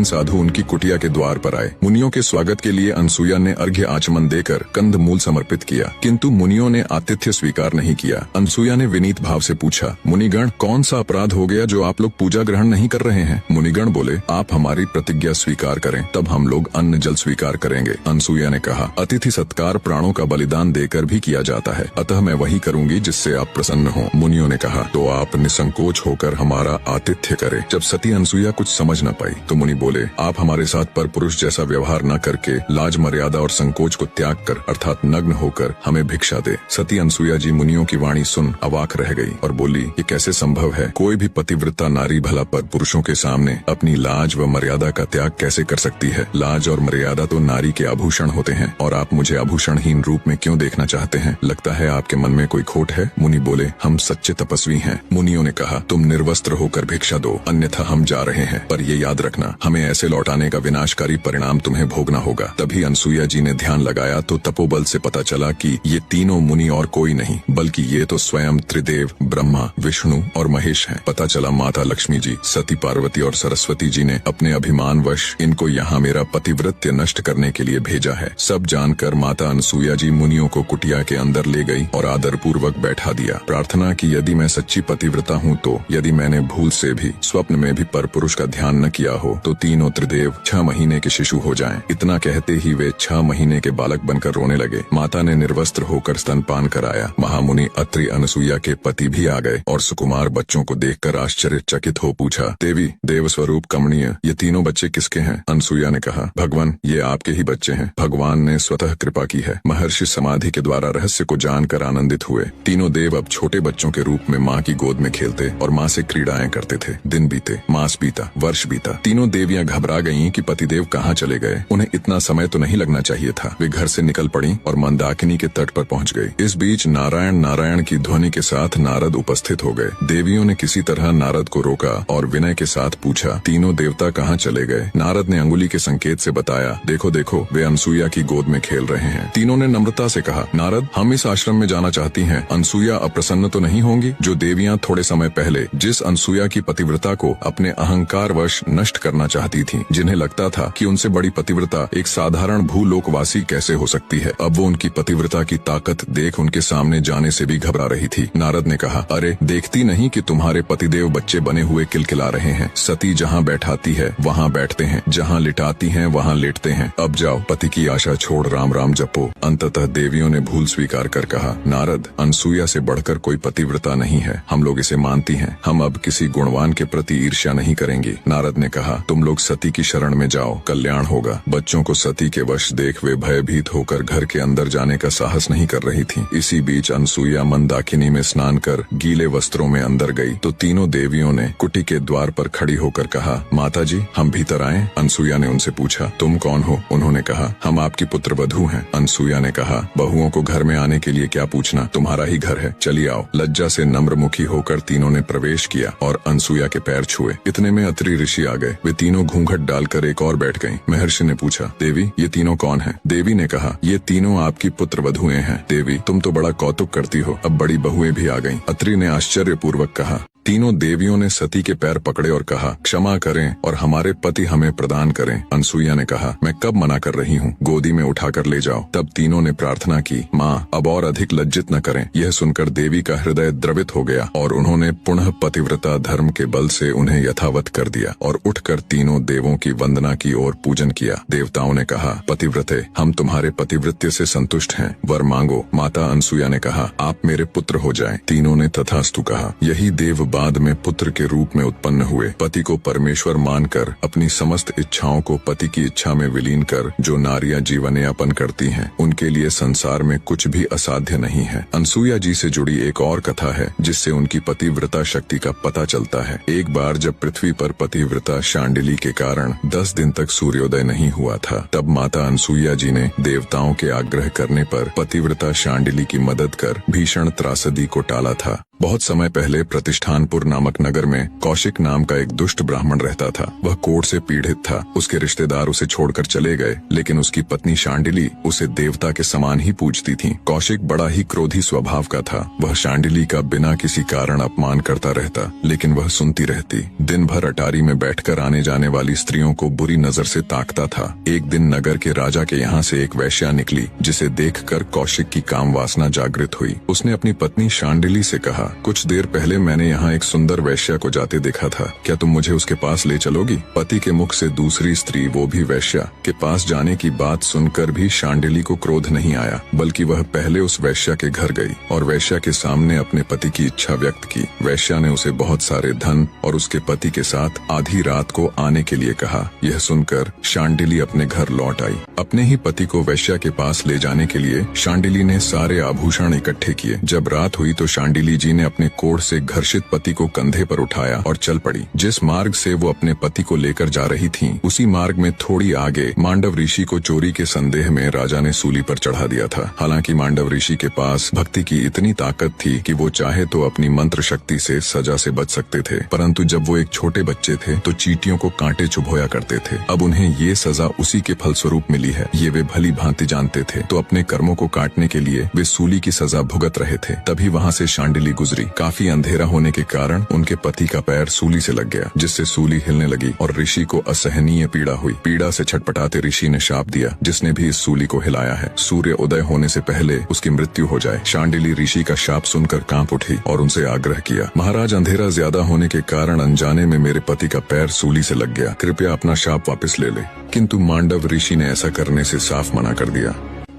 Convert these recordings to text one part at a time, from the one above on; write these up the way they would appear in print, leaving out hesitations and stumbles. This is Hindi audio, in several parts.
तीन साधु उनकी कुटिया के द्वार पर आए। मुनियों के स्वागत के लिए अनसुईया ने अर्घ्य आचमन देकर कंद मूल समर्पित किया, किंतु मुनियों ने आतिथ्य स्वीकार नहीं किया। अनसुईया ने विनीत भाव से पूछा, मुनिगण, कौन सा अपराध हो गया जो आप लोग पूजा ग्रहण नहीं कर रहे हैं? मुनिगण बोले, आप हमारी प्रतिज्ञा स्वीकार करें, तब हम लोग अन्न जल स्वीकार करेंगे। अनसुईया ने कहा, अतिथि सत्कार प्राणों का बलिदान देकर भी किया जाता है, अतः मैं वही करूंगी जिससे आप प्रसन्न हो। मुनियों ने कहा, तो आप निसंकोच होकर हमारा आतिथ्य करें। जब सती अनसुईया कुछ समझ न पाई तो मुनि बोले, आप हमारे साथ पर पुरुष जैसा व्यवहार न करके लाज मर्यादा और संकोच को त्याग कर अर्थात नग्न होकर हमें भिक्षा दे। सती अनसुईया जी मुनियों की वाणी सुन अवाक रह गई और बोली, ये कैसे संभव है? कोई भी पतिव्रता नारी भला पर पुरुषों के सामने अपनी लाज व मर्यादा का त्याग कैसे कर सकती है? लाज और मर्यादा तो नारी के आभूषण होते हैं, और आप मुझे आभूषणहीन रूप में क्यों देखना चाहते हैं? लगता है आपके मन में कोई खोट है। मुनि बोले, हम सच्चे तपस्वी हैं। मुनियों ने कहा, तुम निर्वस्त्र होकर भिक्षा दो, अन्यथा हम जा रहे हैं, पर ये याद रखना, हमें ऐसे लौटाने का विनाशकारी परिणाम तुम्हें भोगना होगा। तभी अनसुईया जी ने ध्यान लगाया तो तपोबल से पता चला कि ये तीनों मुनि और कोई नहीं, बल्कि ये तो स्वयं त्रिदेव ब्रह्मा, विष्णु और महेश हैं। पता चला माता लक्ष्मी जी, सती पार्वती और सरस्वती जी ने अपने अभिमानवश इनको यहाँ मेरा पतिव्रत्य नष्ट करने के लिए भेजा है। सब जानकर माता अनसुईया जी मुनियों को कुटिया के अंदर ले गई और आदर पूर्वक बैठा दिया। प्रार्थना की, यदि मैं सच्ची पतिव्रता हूँ तो यदि मैंने भूल से भी स्वप्न में भी परपुरुष का ध्यान न किया हो तो तीनों त्रिदेव 6 महीने के शिशु हो जाएं। इतना कहते ही वे 6 महीने के बालक बनकर रोने लगे। माता ने निर्वस्त्र होकर स्तनपान कराया। महामुनि अत्रि अनसुईया के पति भी आ गए और सुकुमार बच्चों को देखकर आश्चर्यचकित हो पूछा, देवी, देव स्वरूप कमनीय, ये तीनों बच्चे किसके हैं? अनसुईया ने कहा, भगवान, ये आपके ही बच्चे हैं। भगवान ने स्वतः कृपा की है। महर्षि समाधि के द्वारा रहस्य को जानकर आनंदित हुए। तीनों देव अब छोटे बच्चों के रूप में माँ की गोद में खेलते और माँ से क्रीड़ाएं करते थे। दिन बीते, मास बीता, वर्ष बीता। तीनों देवियां घबरा गईं कि पतिदेव कहाँ चले गए। उन्हें इतना समय तो नहीं लगना चाहिए था। वे घर से निकल पड़ी और मंदाकिनी के तट पर पहुँच गई। इस बीच नारायण नारायण की ध्वनि के साथ नारद उपस्थित हो गए। देवियों ने किसी तरह नारद को रोका और विनय के साथ पूछा, तीनों देवता कहाँ चले गए? नारद ने अंगुली के संकेत से बताया, देखो देखो, वे अनसुईया की गोद में खेल रहे हैं। तीनों ने नम्रता से कहा, नारद, हम इस आश्रम में जाना चाहती हैं। अनसुईया अप्रसन्न तो नहीं होंगी? जो देवियां थोड़े समय पहले जिस अनसुईया की पतिव्रता को अपने अहंकार वश नष्ट करना चाहती थीं, जिन्हें लगता था कि उनसे बड़ी पतिव्रता एक साधारण भूलोकवासी कैसे हो सकती है, अब वो उनकी पतिव्रता की ताकत देख उनके सामने जाने से भी घबरा रही थी। नारद ने कहा, अरे देखती नहीं कि तुम्हारे पतिदेव बच्चे बने हुए किलकिला रहे हैं। सती जहाँ बैठाती है वहाँ बैठते हैं, जहाँ लिटाती हैं वहाँ लेटते हैं। अब जाओ, पति की आशा छोड़ राम राम जपो। अंततः देवियों ने भूल स्वीकार कर कहा, नारद, अनसुईया से बढ़कर कोई पतिव्रता नहीं है, हम लोग इसे मानती हैं। हम अब किसी गुणवान के प्रति ईर्ष्या नहीं करेंगे। नारद ने कहा, तुम लोग सती की शरण में जाओ, कल्याण होगा। बच्चों को सती के वश देख वे भयभीत होकर घर के अंदर जाने का साहस नहीं कर रही थीं। इसी बीच अनसुईया मंदाकिनी में स्नान कर गीले वस्त्रों में अंदर गई तो तीनों देवियों ने कुटी के द्वार पर खड़ी होकर कहा, माता जी, हम भीतर आएं? अनसुईया ने उनसे पूछा, तुम कौन हो? उन्होंने कहा, हम आपकी पुत्र वधू हैं। अनसुईया ने कहा, बहुओं को घर में आने के लिए क्या पूछना, तुम्हारा ही घर है, चलिए आओ। लज्जा से नम्रमुखी होकर तीनों ने प्रवेश किया और अनसुईया के पैर छुए। इतने में अत्रि ऋषि आ गए। वे तीनों घूंघट डालकर एक और बैठ गईं। महर्षि ने पूछा, देवी, ये तीनों कौन हैं? देवी ने कहा, ये तीनों आपकी पुत्र वधुएं हैं। देवी, तुम तो बड़ा कौतुक करती हो, अब बड़ी बहुएं भी आ गईं। अत्रि ने आश्चर्यपूर्वक कहा। तीनों देवियों ने सती के पैर पकड़े और कहा, क्षमा करें और हमारे पति हमें प्रदान करें। अनसुईया ने कहा, मैं कब मना कर रही हूँ, गोदी में उठाकर ले जाओ। तब तीनों ने प्रार्थना की, माँ, अब और अधिक लज्जित न करें। यह सुनकर देवी का हृदय द्रवित हो गया और उन्होंने पुनः पतिव्रता धर्म के बल से उन्हें यथावत कर दिया और उठकर तीनों देवों की वंदना की और पूजन किया। देवताओं ने कहा, पतिव्रते, हम तुम्हारे पतिव्रत्य से संतुष्ट हैं, वर मांगो। माता अनसुईया ने कहा, आप मेरे पुत्र हो जाएं। तीनों ने तथास्तु कहा। यही देव बाद में पुत्र के रूप में उत्पन्न हुए। पति को परमेश्वर मानकर अपनी समस्त इच्छाओं को पति की इच्छा में विलीन कर जो नारियां जीवन यापन करती हैं, उनके लिए संसार में कुछ भी असाध्य नहीं है। अनसुईया जी से जुड़ी एक और कथा है जिससे उनकी पतिव्रता शक्ति का पता चलता है। एक बार जब पृथ्वी पर पतिव्रता शांडिली के कारण 10 दिन तक सूर्योदय नहीं हुआ था, तब माता अनसुईया जी ने देवताओं के आग्रह करने पर पतिव्रता शांडिली की मदद कर भीषण त्रासदी को टाला था। बहुत समय पहले प्रतिष्ठानपुर नामक नगर में कौशिक नाम का एक दुष्ट ब्राह्मण रहता था। वह कोढ़ से पीड़ित था। उसके रिश्तेदार उसे छोड़कर चले गए, लेकिन उसकी पत्नी शांडिली उसे देवता के समान ही पूजती थी। कौशिक बड़ा ही क्रोधी स्वभाव का था। वह शांडिली का बिना किसी कारण अपमान करता रहता, लेकिन वह सुनती रहती। दिन भर अटारी में बैठकर आने जाने वाली स्त्रियों को बुरी नजर से ताकता था। एक दिन नगर के राजा के यहाँ से एक वैश्या निकली, जिसे देखकर कौशिक की काम वासना जागृत हुई। उसने अपनी पत्नी शांडिली से कहा, कुछ देर पहले मैंने यहाँ एक सुंदर वैश्या को जाते देखा था, क्या तुम मुझे उसके पास ले चलोगी? पति के मुख से दूसरी स्त्री, वो भी वैश्या, के पास जाने की बात सुनकर भी शांडिली को क्रोध नहीं आया, बल्कि वह पहले उस वैश्या के घर गई और वैश्या के सामने अपने पति की इच्छा व्यक्त की। वैश्या ने उसे बहुत सारे धन और उसके पति के साथ आधी रात को आने के लिए कहा। यह सुनकर शांडिली अपने घर लौट आई। अपने ही पति को वैश्या के पास ले जाने के लिए शांडिली ने सारे आभूषण इकट्ठे किए। जब रात हुई तो शांडिली जी ने अपने कोढ़ से घर्षित पति को कंधे पर उठाया और चल पड़ी। जिस मार्ग से वो अपने पति को लेकर जा रही थीं, उसी मार्ग में थोड़ी आगे मांडव ऋषि को चोरी के संदेह में राजा ने सूली पर चढ़ा दिया था। हालांकि मांडव ऋषि के पास भक्ति की इतनी ताकत थी कि वो चाहे तो अपनी मंत्र शक्ति से सजा से बच सकते थे, परंतु जब वो एक छोटे बच्चे थे तो चींटियों को कांटे चुभोया करते थे। अब उन्हें ये सजा उसी के फलस्वरूप मिली है, ये वे भली भांति जानते थे। तो अपने कर्मों को काटने के लिए वे सूली की सजा भुगत रहे थे। तभी वहाँ से शांडिली गुजरी। काफी अंधेरा होने के कारण उनके पति का पैर सूली से लग गया, जिससे सूली हिलने लगी और ऋषि को असहनीय पीड़ा हुई। पीड़ा से छटपटाते ऋषि ने शाप दिया, जिसने भी इस सूली को हिलाया है, सूर्य उदय होने से पहले उसकी मृत्यु हो जाए। शांडिली ऋषि का शाप सुनकर कांप उठी और उनसे आग्रह किया, महाराज, अंधेरा ज्यादा होने के कारण अनजाने में मेरे पति का पैर सूली से लग गया, कृपया अपना शाप वापस ले ले। किंतु मांडव ऋषि ने ऐसा करने से साफ मना कर दिया।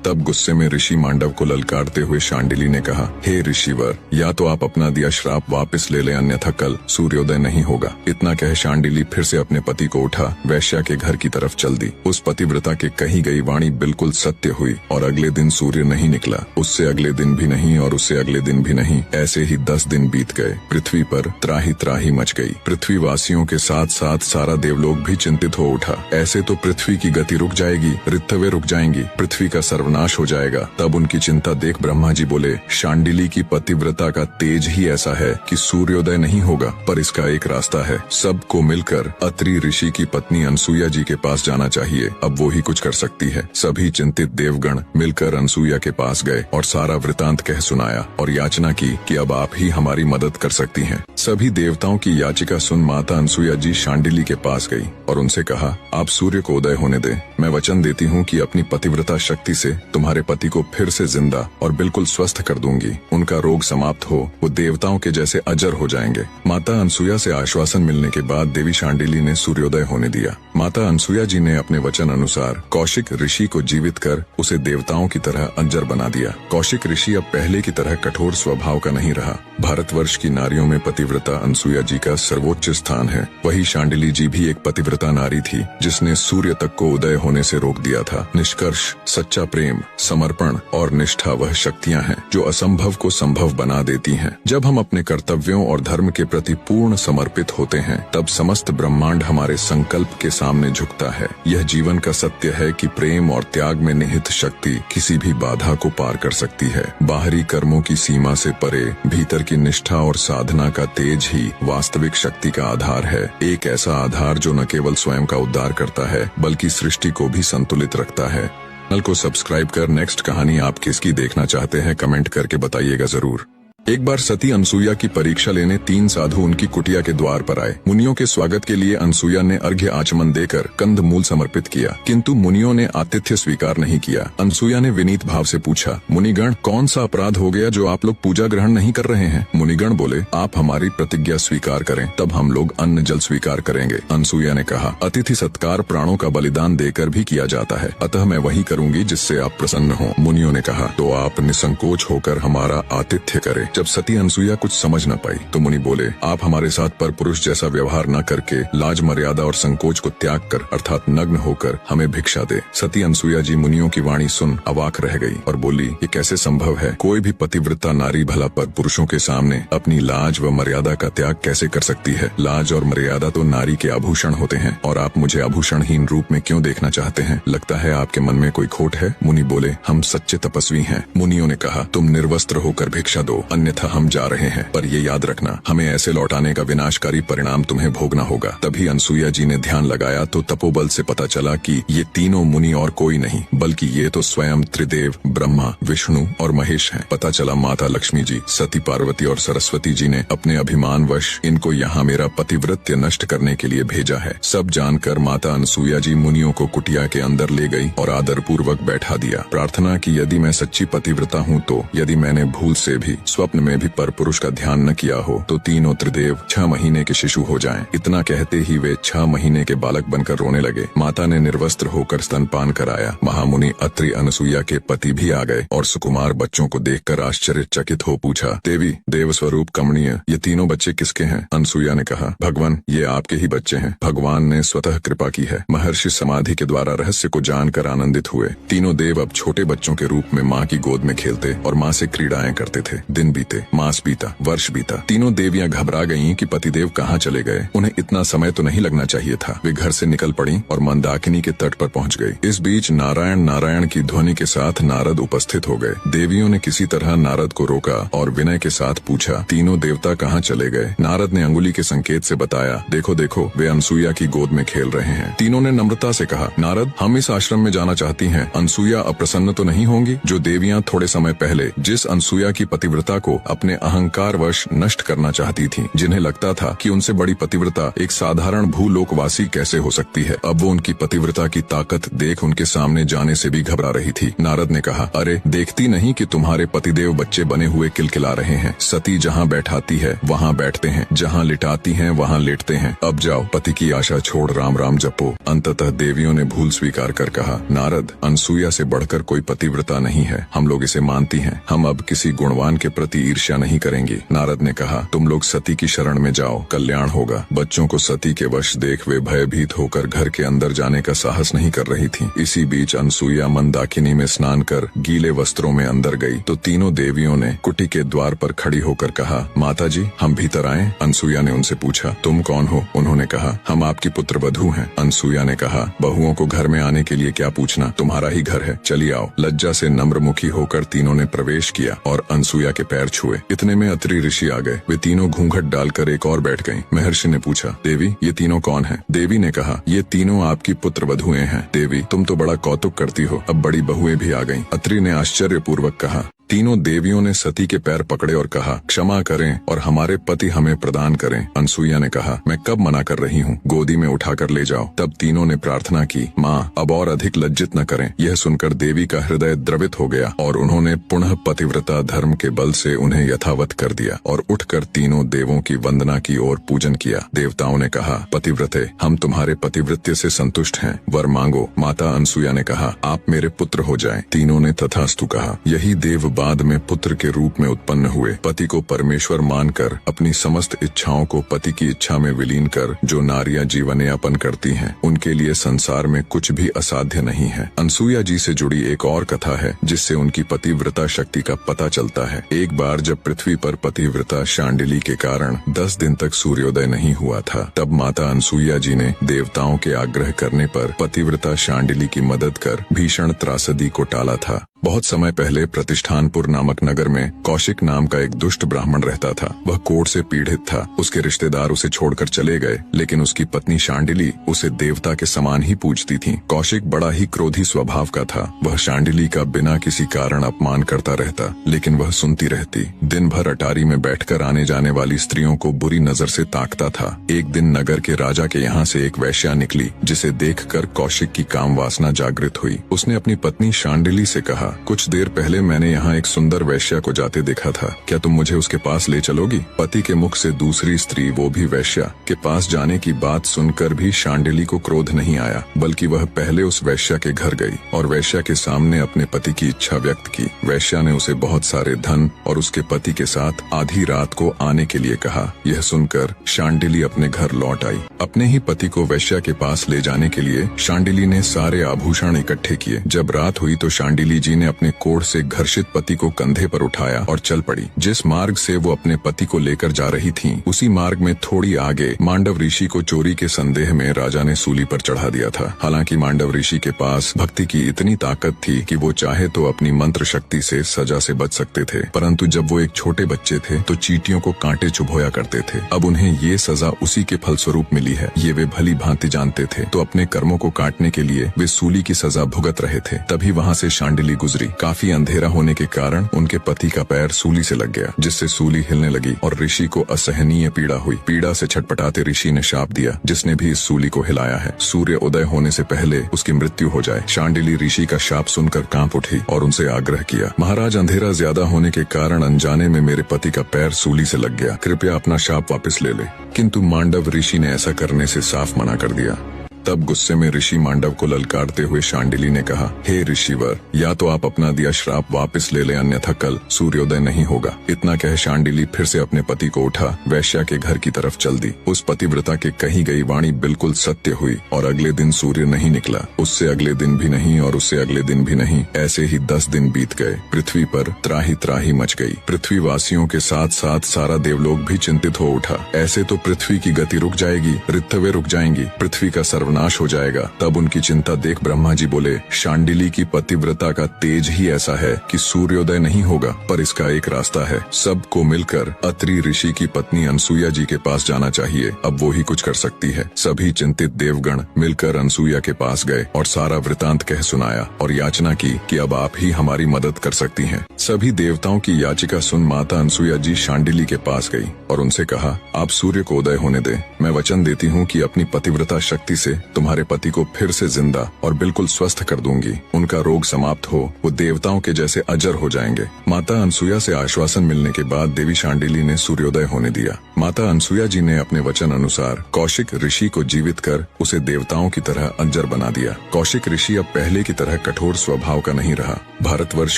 तब गुस्से में ऋषि मांडव को ललकारते हुए शांडिली ने कहा, हे ऋषिवर, या तो आप अपना दिया श्राप वापस ले लें, अन्यथा कल सूर्योदय नहीं होगा। इतना कह शांडिली फिर से अपने पति को उठा वैश्या के घर की तरफ चल दी। उस पतिव्रता के कही गई वाणी बिल्कुल सत्य हुई और अगले दिन सूर्य नहीं निकला। उससे अगले दिन भी नहीं और उससे अगले दिन भी नहीं। ऐसे ही 10 दिन बीत गए। पृथ्वी पर त्राही त्राही मच गई। पृथ्वी वासियों के साथ साथ सारा देवलोक भी चिंतित हो उठा। ऐसे तो पृथ्वी की गति रुक जाएगी, ऋतुएं रुक जाएंगी, पृथ्वी का नाश हो जाएगा। तब उनकी चिंता देख ब्रह्मा जी बोले, शांडिली की पतिव्रता का तेज ही ऐसा है कि सूर्योदय नहीं होगा, पर इसका एक रास्ता है। सबको मिलकर अत्रि ऋषि की पत्नी अनसुया जी के पास जाना चाहिए, अब वो ही कुछ कर सकती है। सभी चिंतित देवगण मिलकर अनसुया के पास गए और सारा वृतांत कह सुनाया और याचना की कि अब आप ही हमारी मदद कर सकती हैं। सभी देवताओं की याचिका सुन माता अनसुया जी शांडिली के पास गई और उनसे कहा, आप सूर्य को उदय होने दें। मैं वचन देती हूँ कि अपनी पतिव्रता शक्ति से तुम्हारे पति को फिर से जिंदा और बिल्कुल स्वस्थ कर दूंगी। उनका रोग समाप्त हो, वो देवताओं के जैसे अजर हो जाएंगे। माता अनसुया से आश्वासन मिलने के बाद देवी शांडिली ने सूर्योदय होने दिया। माता अनसुया जी ने अपने वचन अनुसार कौशिक ऋषि को जीवित कर उसे देवताओं की तरह अजर बना दिया। कौशिक ऋषि अब पहले की तरह कठोर स्वभाव का नहीं रहा। भारतवर्ष की नारियों में पतिव्रता अनसुया जी का सर्वोच्च स्थान है। वही शांडिली जी भी एक पतिव्रता नारी थी, जिसने सूर्य तक को उदय होने से रोक दिया था। निष्कर्ष, सच्चा प्रेम, समर्पण और निष्ठा वह शक्तियां हैं जो असंभव को संभव बना देती हैं। जब हम अपने कर्तव्यों और धर्म के प्रति पूर्ण समर्पित होते हैं, तब समस्त ब्रह्मांड हमारे संकल्प के सामने झुकता है। यह जीवन का सत्य है कि प्रेम और त्याग में निहित शक्ति किसी भी बाधा को पार कर सकती है। बाहरी कर्मों की सीमा से परे भीतर की निष्ठा और साधना का तेज ही वास्तविक शक्ति का आधार है। एक ऐसा आधार जो न केवल स्वयं का उद्धार करता है, बल्कि सृष्टि को भी संतुलित रखता है। चैनल को सब्सक्राइब कर नेक्स्ट कहानी आप किसकी देखना चाहते हैं कमेंट करके बताइएगा जरूर। एक बार सती अनसुया की परीक्षा लेने 3 साधु उनकी कुटिया के द्वार पर आए। मुनियों के स्वागत के लिए अनसुया ने अर्घ्य आचमन देकर कंद मूल समर्पित किया, किंतु मुनियों ने आतिथ्य स्वीकार नहीं किया। अनसुया ने विनीत भाव से पूछा, मुनिगण, कौन सा अपराध हो गया जो आप लोग पूजा ग्रहण नहीं कर रहे हैं? मुनिगण बोले, आप हमारी प्रतिज्ञा स्वीकार करें, तब हम लोग अन्न जल स्वीकार करेंगे। अनसुया ने कहा, अतिथि सत्कार प्राणों का बलिदान देकर भी किया जाता है, अतः मैं वही करूंगी जिससे आप प्रसन्न हो। मुनियों ने कहा, तो आप निसंकोच होकर हमारा आतिथ्य करें। जब सती अनसुया कुछ समझ न पाई तो मुनि बोले, आप हमारे साथ पर पुरुष जैसा व्यवहार न करके लाज मर्यादा और संकोच को त्याग कर अर्थात नग्न होकर हमें भिक्षा दे। सती अनसुया जी मुनियों की वाणी सुन अवाक रह गई और बोली, ये कैसे संभव है? कोई भी पतिव्रता नारी भला पर पुरुषों के सामने अपनी लाज व मर्यादा का त्याग कैसे कर सकती है? लाज और मर्यादा तो नारी के आभूषण होते हैं और आप मुझे आभूषणहीन रूप में क्यों देखना चाहते हैं? लगता है आपके मन में कोई खोट है। मुनि बोले, हम सच्चे तपस्वी हैं। मुनियों ने कहा, तुम निर्वस्त्र होकर भिक्षा दो, अन्यथा हम जा रहे हैं, पर ये याद रखना, हमें ऐसे लौटाने का विनाशकारी परिणाम तुम्हें भोगना होगा। तभी अनसुईया जी ने ध्यान लगाया तो तपोबल से पता चला कि ये तीनों मुनि और कोई नहीं बल्कि ये तो स्वयं त्रिदेव ब्रह्मा, विष्णु और महेश हैं। पता चला माता लक्ष्मी जी, सती पार्वती और सरस्वती जी ने अपने अभिमानवश इनको यहाँ मेरा पतिव्रत्य नष्ट करने के लिए भेजा है। सब जानकर माता अनसुईया जी मुनियों को कुटिया के अंदर ले गई और आदर पूर्वक बैठा दिया। प्रार्थना की, यदि मैं सच्ची पतिव्रता हूँ तो यदि मैंने भूल से भी स्वप्न में भी परपुरुष का ध्यान न किया हो तो तीनों त्रिदेव 6 महीने के शिशु हो जाएं। इतना कहते ही वे 6 महीने के बालक बनकर रोने लगे। माता ने निर्वस्त्र होकर स्तनपान कराया। महामुनि अत्रि अनसुईया के पति भी आ गए और सुकुमार बच्चों को देखकर आश्चर्यचकित हो पूछा, देवी देव स्वरूप कमनीय, ये तीनों बच्चे किसके हैं? अनसुईया ने कहा, भगवान ये आपके ही बच्चे हैं। भगवान ने स्वतः कृपा की है। महर्षि समाधि के द्वारा रहस्य को जानकर आनंदित हुए। तीनों देव अब छोटे बच्चों के रूप में माँ की गोद में खेलते और माँ से क्रीड़ाएं करते थे। दिन बीते, मास बीता, वर्ष बीता। तीनों देवियां घबरा गईं कि पतिदेव कहाँ चले गए। उन्हें इतना समय तो नहीं लगना चाहिए था। वे घर से निकल पड़ी और मंदाकिनी के तट पर पहुँच गई। इस बीच नारायण नारायण की ध्वनि के साथ नारद उपस्थित हो गए। देवियों ने किसी तरह नारद को रोका और विनय के साथ पूछा, तीनों देवता कहाँ चले गए? नारद ने अंगुली के संकेत से बताया, देखो देखो वे अनसुईया की गोद में खेल रहे हैं। तीनों ने नम्रता से कहा, नारद हम इस आश्रम में जाना चाहती हैं। अनसुईया अप्रसन्न तो नहीं होंगी? जो देवियां थोड़े समय पहले जिस अनसुईया की पतिव्रता को अपने अहंकार वश नष्ट करना चाहती थीं, जिन्हें लगता था कि उनसे बड़ी पतिव्रता एक साधारण भूलोकवासी कैसे हो सकती है, अब वो उनकी पतिव्रता की ताकत देख उनके सामने जाने से भी घबरा रही थी। नारद ने कहा, अरे देखती नहीं कि तुम्हारे पतिदेव बच्चे बने हुए किलकिला रहे हैं। सती जहाँ बैठाती है वहाँ बैठते हैं, जहाँ लिटाती हैं वहाँ लेटते हैं। अब जाओ, पति की आशा छोड़ राम राम जपो। अंततः देवियों ने भूल स्वीकार कर कहा, नारद अनसुईया से बढ़कर कोई पतिव्रता नहीं है, हम लोग इसे मानती हैं। हम अब किसी गुणवान के प्रति ईर्ष्या नहीं करेंगे। नारद ने कहा, तुम लोग सती की शरण में जाओ, कल्याण होगा। बच्चों को सती के वश देख वे भयभीत होकर घर के अंदर जाने का साहस नहीं कर रही थी। इसी बीच अनसुईया मंदाकिनी में स्नान कर गीले वस्त्रों में अंदर गई तो तीनों देवियों ने कुटी के द्वार पर खड़ी होकर कहा, माता जी हम भीतर आएं? अनसुईया ने उनसे पूछा, तुम कौन हो? उन्होंने कहा, हम आपकी पुत्र वधू हैं। अनसुईया ने कहा, बहुओं को घर में आने के लिए क्या पूछना, तुम्हारा ही घर है, चलिए आओ। लज्जा से नम्रमुखी होकर तीनों ने प्रवेश किया और अनसुईया के पैर छुए। इतने में अत्रि ऋषि आ गए। वे तीनों घूंघट डालकर एक और बैठ गईं। महर्षि ने पूछा, देवी ये तीनों कौन हैं? देवी ने कहा, ये तीनों आपकी पुत्र वधुएं हैं। देवी तुम तो बड़ा कौतुक करती हो, अब बड़ी बहुएं भी आ गईं। अत्रि ने आश्चर्यपूर्वक कहा। तीनों देवियों ने सती के पैर पकड़े और कहा, क्षमा करें और हमारे पति हमें प्रदान करें। अनसुईया ने कहा, मैं कब मना कर रही हूँ, गोदी में उठाकर ले जाओ। तब तीनों ने प्रार्थना की, माँ अब और अधिक लज्जित न करें। यह सुनकर देवी का हृदय द्रवित हो गया और उन्होंने पुनः पतिव्रता धर्म के बल से उन्हें यथावत कर दिया और उठकर तीनों देवों की वंदना की और पूजन किया। देवताओं ने कहा, पतिव्रते हम तुम्हारे पतिव्रत्य से संतुष्ट हैं, वर मांगो। माता अनसुईया ने कहा, आप मेरे पुत्र हो जाएं। तीनों ने तथास्तु कहा। यही देव बाद में पुत्र के रूप में उत्पन्न हुए। पति को परमेश्वर मानकर अपनी समस्त इच्छाओं को पति की इच्छा में विलीन कर जो नारियां जीवन यापन करती हैं, उनके लिए संसार में कुछ भी असाध्य नहीं है। अनसुईया जी से जुड़ी एक और कथा है जिससे उनकी पतिव्रता शक्ति का पता चलता है। एक बार जब पृथ्वी पर पतिव्रता शांडिली के कारण 10 दिन तक सूर्योदय नहीं हुआ था, तब माता अनसुईया जी ने देवताओं के आग्रह करने पर पतिव्रता शांडिली की मदद कर भीषण त्रासदी को टाला था। बहुत समय पहले प्रतिष्ठानपुर नामक नगर में कौशिक नाम का एक दुष्ट ब्राह्मण रहता था। वह कोढ़ से पीड़ित था। उसके रिश्तेदार उसे छोड़कर चले गए, लेकिन उसकी पत्नी शांडिली उसे देवता के समान ही पूजती थी। कौशिक बड़ा ही क्रोधी स्वभाव का था। वह शांडिली का बिना किसी कारण अपमान करता रहता, लेकिन वह सुनती रहती। दिन भर अटारी में बैठकर आने जाने वाली स्त्रियों को बुरी नजर से ताकता था। एक दिन नगर के राजा के यहाँ से एक वैश्या निकली, जिसे देखकर कौशिक की काम वासना जागृत हुई। उसने अपनी पत्नी शांडिली से कहा, कुछ देर पहले मैंने यहाँ एक सुंदर वैश्या को जाते देखा था, क्या तुम मुझे उसके पास ले चलोगी? पति के मुख से दूसरी स्त्री, वो भी वैश्या, के पास जाने की बात सुनकर भी शांडिली को क्रोध नहीं आया, बल्कि वह पहले उस वैश्या के घर गई और वैश्या के सामने अपने पति की इच्छा व्यक्त की। वैश्या ने उसे बहुत सारे धन और उसके पति के साथ आधी रात को आने के लिए कहा। यह सुनकर शांडिली अपने घर लौट आई। अपने ही पति को वैश्या के पास ले जाने के लिए शांडिली ने सारे आभूषण इकट्ठे किए। जब रात हुई तो शांडिली जी ने ने अपने कोढ़ से घर्षित पति को कंधे पर उठाया और चल पड़ी। जिस मार्ग से वो अपने पति को लेकर जा रही थीं, उसी मार्ग में थोड़ी आगे मांडव ऋषि को चोरी के संदेह में राजा ने सूली पर चढ़ा दिया था। हालांकि मांडव ऋषि के पास भक्ति की इतनी ताकत थी कि वो चाहे तो अपनी मंत्र शक्ति से सजा से बच सकते थे, परंतु जब वो एक छोटे बच्चे थे तो चींटियों को कांटे चुभोया करते थे। अब उन्हें ये सजा उसी के फलस्वरूप मिली है, ये वे भली भांति जानते थे। तो अपने कर्मों को काटने के लिए वे सूली की सजा भुगत रहे थे। तभी वहाँ से शांडिली गुजरी। काफी अंधेरा होने के कारण उनके पति का पैर सूली से लग गया, जिससे सूली हिलने लगी और ऋषि को असहनीय पीड़ा हुई। पीड़ा से छटपटाते ऋषि ने शाप दिया, जिसने भी इस सूली को हिलाया है, सूर्य उदय होने से पहले उसकी मृत्यु हो जाए। शांडिली ऋषि का शाप सुनकर कांप उठी और उनसे आग्रह किया, महाराज, अंधेरा ज्यादा होने के कारण अनजाने में मेरे पति का पैर सूली से लग गया, कृपया अपना शाप वापस ले ले। किंतु मांडव ऋषि ने ऐसा करने से साफ मना कर दिया। तब गुस्से में ऋषि मांडव को ललकारते हुए शांडिली ने कहा, हे ऋषिवर, या तो आप अपना दिया श्राप वापस ले लें, अन्यथा कल सूर्योदय नहीं होगा। इतना कह शांडिली फिर से अपने पति को उठा वैश्या के घर की तरफ चल दी। उस पतिव्रता के कही गई वाणी बिल्कुल सत्य हुई और अगले दिन सूर्य नहीं निकला। उससे अगले दिन भी नहीं और उससे अगले दिन भी नहीं। ऐसे ही 10 दिन बीत गए। पृथ्वी पर त्राही त्राही मच गई। पृथ्वी वासियों के साथ साथ सारा देवलोक भी चिंतित हो उठा। ऐसे तो पृथ्वी की गति रुक जाएगी, ऋतुएं रुक जाएंगी, पृथ्वी का नाश हो जाएगा। तब उनकी चिंता देख ब्रह्मा जी बोले, शांडिली की पतिव्रता का तेज ही ऐसा है कि सूर्योदय नहीं होगा, पर इसका एक रास्ता है। सबको मिलकर अत्रि ऋषि की पत्नी अनसुईया जी के पास जाना चाहिए, अब वो ही कुछ कर सकती है। सभी चिंतित देवगण मिलकर अनसुईया के पास गए और सारा वृतांत कह सुनाया और याचना की कि अब आप ही हमारी मदद कर सकती हैं। सभी देवताओं की याचिका सुन माता अनसुईया जी शांडिली के पास गई और उनसे कहा, आप सूर्य को उदय होने दें। मैं वचन देती हूँ कि अपनी पतिव्रता शक्ति से तुम्हारे पति को फिर से जिंदा और बिल्कुल स्वस्थ कर दूंगी। उनका रोग समाप्त हो, वो देवताओं के जैसे अजर हो जाएंगे। माता अनसुईया से आश्वासन मिलने के बाद देवी शांडिली ने सूर्योदय होने दिया। माता अनसुईया जी ने अपने वचन अनुसार कौशिक ऋषि को जीवित कर उसे देवताओं की तरह अजर बना दिया। कौशिक ऋषि अब पहले की तरह कठोर स्वभाव का नहीं रहा। भारतवर्ष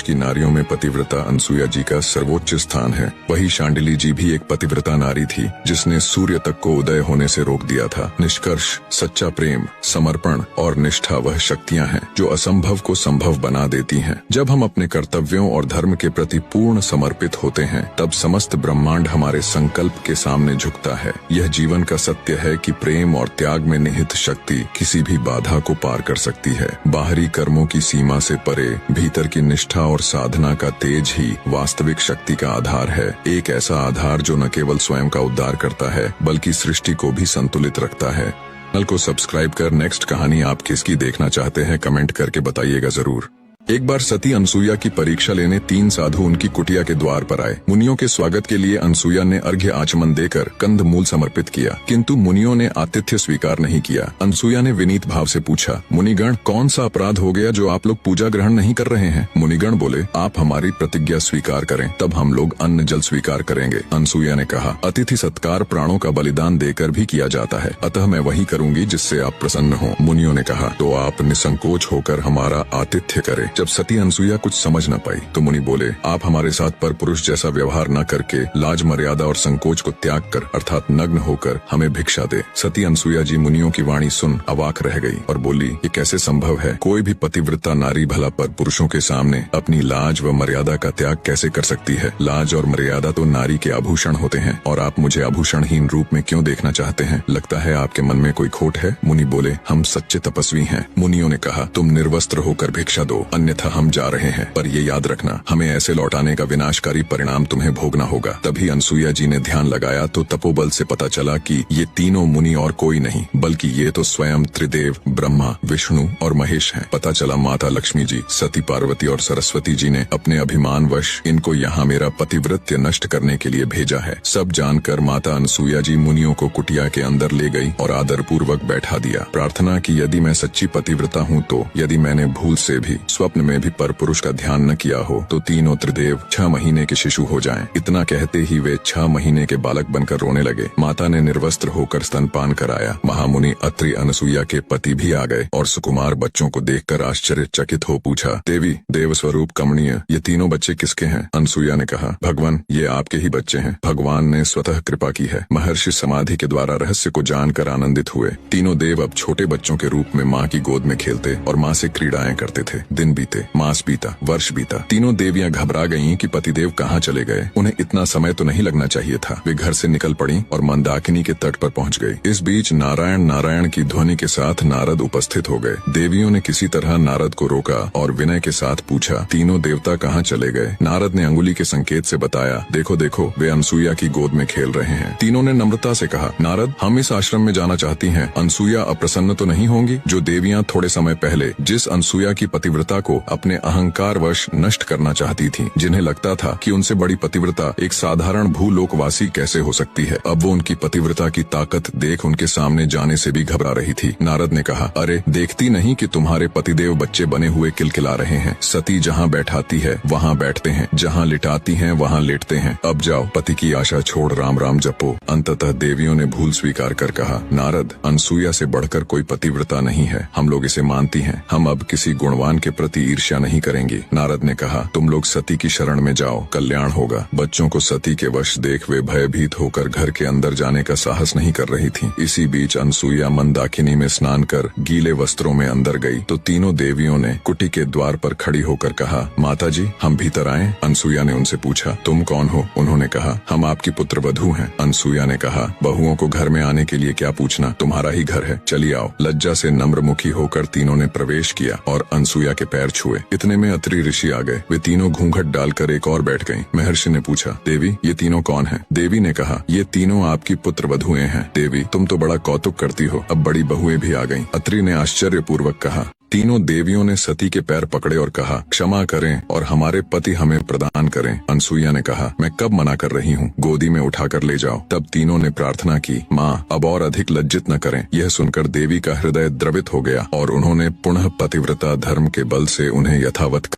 की नारियों में पतिव्रता अनसुईया जी का सर्वोच्च स्थान है। वही शांडिली जी भी एक पतिव्रता नारी थी, जिसने सूर्य तक को उदय होने से रोक दिया था। निष्कर्ष, सच्चा प्रेम, समर्पण और निष्ठा वह शक्तियां हैं जो असंभव को संभव बना देती हैं। जब हम अपने कर्तव्यों और धर्म के प्रति पूर्ण समर्पित होते हैं, तब समस्त ब्रह्मांड हमारे संकल्प के सामने झुकता है। यह जीवन का सत्य है कि प्रेम और त्याग में निहित शक्ति किसी भी बाधा को पार कर सकती है। बाहरी कर्मों की सीमा से परे भीतर की निष्ठा और साधना का तेज ही वास्तविक शक्ति का आधार है। एक ऐसा आधार जो न केवल स्वयं का उद्धार करता है, बल्कि सृष्टि को भी संतुलित रखता है। चैनल को सब्सक्राइब कर नेक्स्ट कहानी आप किसकी देखना चाहते हैं कमेंट करके बताइएगा जरूर। एक बार सती अनसुईया की परीक्षा लेने 3 साधु उनकी कुटिया के द्वार पर आए। मुनियों के स्वागत के लिए अनसुईया ने अर्घ्य आचमन देकर कंद मूल समर्पित किया, किंतु मुनियों ने आतिथ्य स्वीकार नहीं किया। अनसुईया ने विनीत भाव से पूछा, मुनिगण, कौन सा अपराध हो गया जो आप लोग पूजा ग्रहण नहीं कर रहे हैं? मुनिगण बोले, आप हमारी प्रतिज्ञा स्वीकार करें, तब हम लोग अन्न जल स्वीकार करेंगे। अनसुईया ने कहा, अतिथि सत्कार प्राणों का बलिदान देकर भी किया जाता है, अतः मैं वही करूंगी जिससे आप प्रसन्न हो। मुनियों ने कहा, तो आप निसंकोच होकर हमारा आतिथ्य करें। जब सती अनसुईया कुछ समझ न पाई तो मुनि बोले, आप हमारे साथ पर पुरुष जैसा व्यवहार न करके लाज मर्यादा और संकोच को त्याग कर अर्थात नग्न होकर हमें भिक्षा दे। सती अनसुईया जी मुनियों की वाणी सुन अवाक रह गई और बोली, ये कैसे संभव है? कोई भी पतिव्रता नारी भला पर पुरुषों के सामने अपनी लाज व मर्यादा का त्याग कैसे कर सकती है? लाज और मर्यादा तो नारी के आभूषण होते हैं और आप मुझे आभूषणहीन रूप में क्यों देखना चाहते हैं? लगता है आपके मन में कोई खोट है। मुनि बोले, हम सच्चे तपस्वी हैं। मुनियों ने कहा, तुम निर्वस्त्र होकर भिक्षा दो, अन्यथा हम जा रहे हैं, पर ये याद रखना, हमें ऐसे लौटाने का विनाशकारी परिणाम तुम्हें भोगना होगा। तभी अनसुईया जी ने ध्यान लगाया तो तपोबल से पता चला कि ये तीनों मुनि और कोई नहीं, बल्कि ये तो स्वयं त्रिदेव ब्रह्मा, विष्णु और महेश हैं। पता चला माता लक्ष्मी जी, सती पार्वती और सरस्वती जी ने अपने अभिमान वश इनको यहाँ मेरा पतिव्रत्य नष्ट करने के लिए भेजा है। सब जानकर माता अनसुईया जी मुनियों को कुटिया के अंदर ले गई और आदर पूर्वक बैठा दिया। प्रार्थना की, यदि मैं सच्ची पतिव्रता हूँ तो यदि मैंने भूल से भी स्वप्न में भी पर पुरुष का ध्यान न किया हो तो तीनों त्रिदेव 6 महीने के शिशु हो जाएं। इतना कहते ही वे 6 महीने के बालक बनकर रोने लगे। माता ने निर्वस्त्र होकर स्तनपान कराया। महामुनि अत्रि अनसुईया के पति भी आ गए और सुकुमार बच्चों को देखकर आश्चर्यचकित हो पूछा, देवी, देव स्वरूप कमनीय, ये तीनों बच्चे किसके हैं? अनसुईया ने कहा, भगवान, ये आपके ही बच्चे हैं। भगवान ने स्वतः कृपा की है। महर्षि समाधि के द्वारा रहस्य को जानकर आनंदित हुए। तीनों देव अब छोटे बच्चों के रूप में माँ की गोद में खेलते और माँ से क्रीड़ाएं करते थे। दिन बीते। बीते, मास बीता, वर्ष बीता। तीनों देवियां घबरा गईं कि पतिदेव कहाँ चले गए। उन्हें इतना समय तो नहीं लगना चाहिए था। वे घर से निकल पड़ी और मंदाकिनी के तट पर पहुंच गई। इस बीच नारायण नारायण की ध्वनि के साथ नारद उपस्थित हो गए। देवियों ने किसी तरह नारद को रोका और विनय के साथ पूछा, तीनों देवता कहाँ चले गए? नारद ने अंगुली के संकेत से बताया, देखो देखो, वे अनसुईया की गोद में खेल रहे हैं। तीनों ने नम्रता से कहा, नारद, हम इस आश्रम में जाना चाहती हैं। अनसुईया अप्रसन्न तो नहीं होंगी? जो देवियां थोड़े समय पहले जिस अनसुईया की पतिव्रता को अपने अहंकार वश नष्ट करना चाहती थीं, जिन्हें लगता था कि उनसे बड़ी पतिव्रता एक साधारण भूलोकवासी कैसे हो सकती है, अब वो उनकी पतिव्रता की ताकत देख उनके सामने जाने से भी घबरा रही थी। नारद ने कहा, अरे देखती नहीं कि तुम्हारे पतिदेव बच्चे बने हुए किलकिला रहे हैं। सती जहाँ बैठाती है वहाँ बैठते हैं, जहाँ लिटाती हैं वहाँ लेटते हैं। अब जाओ, पति की आशा छोड़ राम राम जपो। अंततः देवियों ने भूल स्वीकार कर कहा, नारद, अनसुईया से बढ़कर कोई पतिव्रता नहीं है। हम लोग इसे मानती हैं। हम अब किसी गुणवान के प्रति ईर्ष्या नहीं करेंगी। नारद ने कहा, तुम लोग सती की शरण में जाओ, कल्याण होगा। बच्चों को सती के वश देख वे भयभीत होकर घर के अंदर जाने का साहस नहीं कर रही थी। इसी बीच अनसुईया मंदाकिनी में स्नान कर गीले वस्त्रों में अंदर गई तो तीनों देवियों ने कुटी के द्वार पर खड़ी होकर कहा, माता जी, हम भीतर आएं? अनसुईया ने उनसे पूछा, तुम कौन हो? उन्होंने कहा, हम आपकी पुत्र वधू हैं। अनसुईया ने कहा, बहुओं को घर में आने के लिए क्या पूछना, तुम्हारा ही घर है, चलिए आओ। लज्जा से नम्रमुखी होकर तीनों ने प्रवेश किया और अनसुईया के पैर छुए। इतने में अत्रि ऋषि आ गए। वे तीनों घूंघट डालकर एक और बैठ गईं। महर्षि ने पूछा, देवी, ये तीनों कौन हैं? देवी ने कहा, ये तीनों आपकी पुत्र वधुएं हैं। देवी, तुम तो बड़ा कौतुक करती हो, अब बड़ी बहुएं भी आ गईं। अत्रि ने आश्चर्यपूर्वक कहा। तीनों देवियों ने सती के पैर पकड़े और कहा, क्षमा करें और हमारे पति हमें प्रदान करें। अनसुईया ने कहा, मैं कब मना कर रही हूँ, गोदी में उठाकर ले जाओ। तब तीनों ने प्रार्थना की, माँ, अब और अधिक लज्जित न करें। यह सुनकर देवी का हृदय द्रवित हो गया और उन्होंने पुनः पतिव्रता धर्म के बल से उन्हें यथावत